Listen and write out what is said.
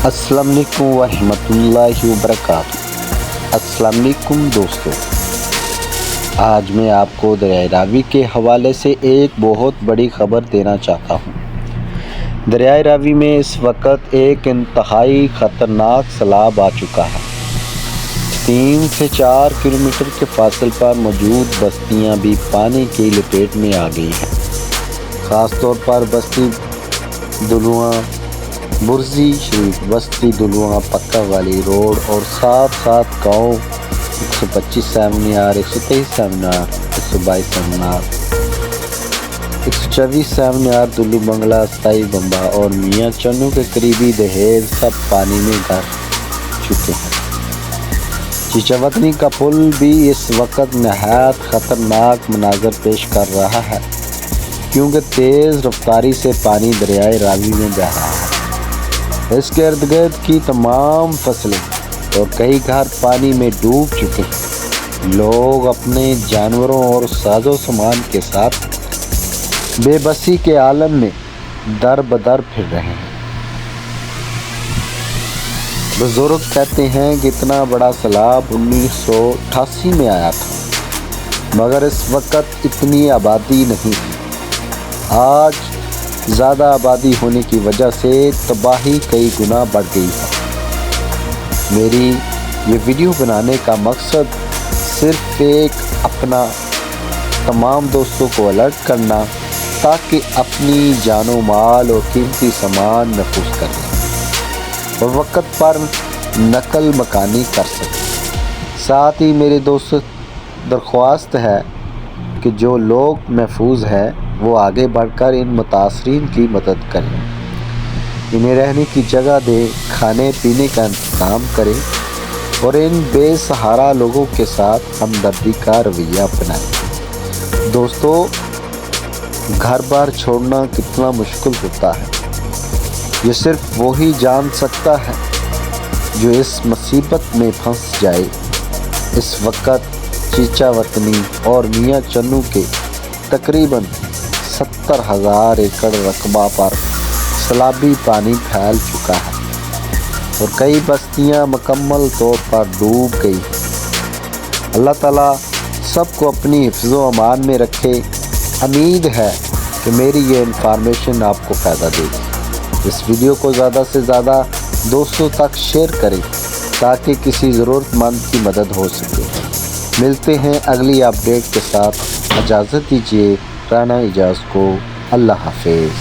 السلام علیکم ورحمۃ اللہ وبرکاتہ۔ السلام علیکم دوستو، آج میں آپ کو دریائے راوی کے حوالے سے ایک بہت بڑی خبر دینا چاہتا ہوں۔ دریائے راوی میں اس وقت ایک انتہائی خطرناک سیلاب آ چکا ہے۔ 3 سے 4 کلومیٹر کے فاصلے پر موجود بستیاں بھی پانی کی لپیٹ میں آ گئی ہیں۔ خاص طور پر بستی دلواں، برزی شریف، بستی دلواں، پکا والی روڈ اور ساتھ گاؤں 125 سیمنیار، 123 سیمنیار، 122 سیمنیار، 124 سیمنیار، دلو بنگلہ، 27 بمبا اور میاں چنو کے قریبی دہیز سب پانی میں گر چکے ہیں۔ چیچا وطنی کا پل بھی اس وقت نہایت خطرناک مناظر پیش کر رہا ہے، کیونکہ تیز رفتاری سے پانی دریائے راوی میں بہہ رہا ہے۔ اس کے ارد گرد کی تمام فصلیں اور کئی گھر پانی میں ڈوب چکے ہیں۔ لوگ اپنے جانوروں اور ساز و سامان کے ساتھ بے بسی کے عالم میں در بدر پھر رہے ہیں۔ بزرگ کہتے ہیں کہ اتنا بڑا سیلاب 1988 میں آیا تھا، مگر اس وقت اتنی آبادی نہیں تھی۔ آج زیادہ آبادی ہونے کی وجہ سے تباہی کئی گنا بڑھ گئی ہے۔ میری یہ ویڈیو بنانے کا مقصد صرف اپنا تمام دوستوں کو الرٹ کرنا، تاکہ اپنی جان و مال اور قیمتی سامان محفوظ کر لیں اور وقت پر نقل مکانی کر سکیں۔ ساتھ ہی میرے دوست درخواست ہے کہ جو لوگ محفوظ ہیں وہ آگے بڑھ کر ان متاثرین کی مدد کریں، انہیں رہنے کی جگہ دیں، کھانے پینے کا انتظام کریں اور ان بے سہارا لوگوں کے ساتھ ہمدردی کا رویہ اپنائیں۔ دوستو، گھر بار چھوڑنا کتنا مشکل ہوتا ہے، یہ صرف وہی جان سکتا ہے جو اس مصیبت میں پھنس جائے۔ اس وقت چیچا وطنی اور میاں چنو کے تقریباً 70,000 ایکڑ رقبہ پر سیلابی پانی پھیل چکا ہے اور کئی بستیاں مکمل طور پر ڈوب گئی ہیں۔ اللہ تعالیٰ سب کو اپنی حفظ و امان میں رکھے۔ امید ہے کہ میری یہ انفارمیشن آپ کو فائدہ دے گی۔ اس ویڈیو کو زیادہ سے زیادہ دوستوں تک شیئر کریں تاکہ کسی ضرورت مند کی مدد ہو سکے۔ ملتے ہیں اگلی اپڈیٹ کے ساتھ۔ اجازت دیجیے رانا اعجاز کو۔ اللہ حافظ۔